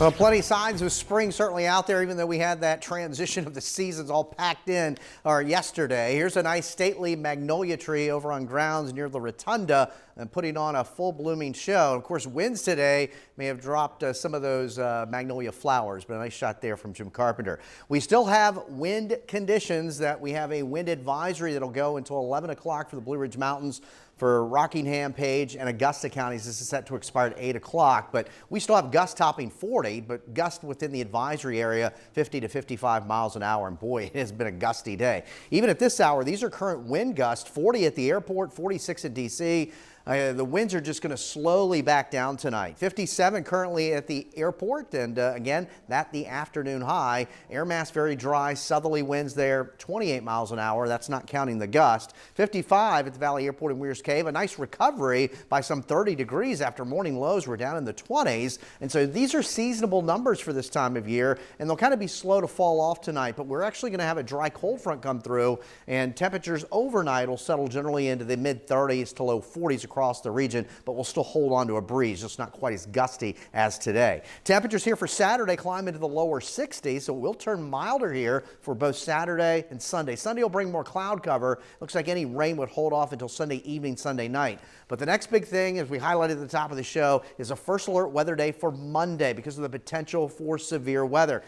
Well, plenty of signs of spring certainly out there, even though we had that transition of the seasons all packed in yesterday. Here's a nice stately magnolia tree over on grounds near the Rotunda and putting on a full blooming show. Of course, winds today may have dropped some of those magnolia flowers, but a nice shot there from Jim Carpenter. We still have wind conditions that we have a wind advisory that'll go until 11 o'clock for the Blue Ridge Mountains, for Rockingham, Page, and Augusta counties. This is set to expire at 8 o'clock, but we still have gusts topping 40, but gusts within the advisory area 50 to 55 miles an hour, and boy, it has been a gusty day. Even at this hour, these are current wind gusts, 40 at the airport, 46 in D.C. The winds are just going to slowly back down tonight. 57 currently at the airport, and again, that the afternoon high. Air mass very dry, southerly winds there, 28 miles an hour. That's not counting the gust. 55 at the Valley Airport in Weir's Cave. A nice recovery by some 30 degrees after morning lows were down in the 20s. And so these are seasonable numbers for this time of year, and they'll kind of be slow to fall off tonight. But we're actually going to have a dry cold front come through, and temperatures overnight will settle generally into the mid 30s to low 40s across the region, but we'll still hold on to a breeze, just not quite as gusty as today. Temperatures here for Saturday climb into the lower 60s, so it will turn milder here for both Saturday and Sunday. Sunday will bring more cloud cover. Looks like any rain would hold off until Sunday evening, Sunday night. But the next big thing, as we highlighted at the top of the show, is a first alert weather day for Monday because of the potential for severe weather.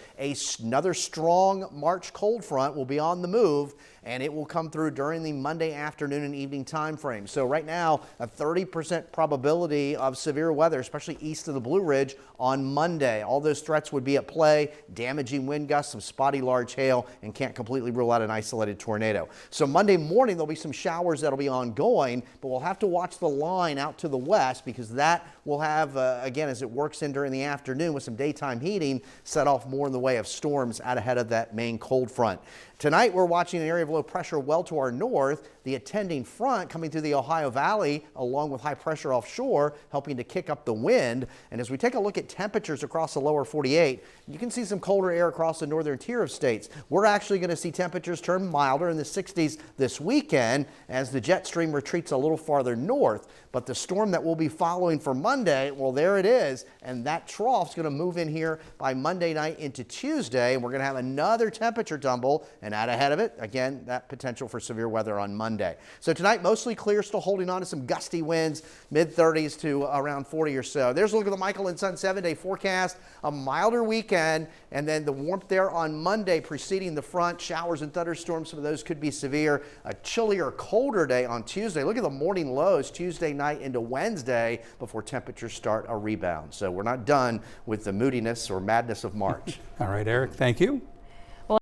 Another strong March cold front will be on the move, and it will come through during the Monday afternoon and evening time frame. So right now, a 30% probability of severe weather, especially east of the Blue Ridge on Monday. All those threats would be at play: damaging wind gusts, some spotty large hail, and can't completely rule out an isolated tornado. So Monday morning, there'll be some showers that'll be ongoing, but we'll have to watch the line out to the west because that will have, again, as it works in during the afternoon with some daytime heating, set off more in the way of storms out ahead of that main cold front. Tonight, we're watching an area of low pressure well to our north, the attending front coming through the Ohio Valley along with high pressure offshore, helping to kick up the wind. And as we take a look at temperatures across the lower 48, you can see some colder air across the northern tier of states. We're actually going to see temperatures turn milder in the 60s this weekend as the jet stream retreats a little farther north. But the storm that we'll be following for Monday, well, there it is. And that trough is going to move in here by Monday night into Tuesday. And we're going to have another temperature tumble, and out ahead of it, again, that potential for severe weather on Monday. So tonight, mostly clear, still holding on to some gusty winds, mid 30s to around 40 or so. There's a look at the Michael and Son 7-day forecast. A milder weekend, and then the warmth there on Monday preceding the front. Showers and thunderstorms, some of those could be severe. A chillier, colder day on Tuesday. Look at the morning lows Tuesday night into Wednesday before temperatures start a rebound. So we're not done with the moodiness or madness of March. All right, Eric, thank you.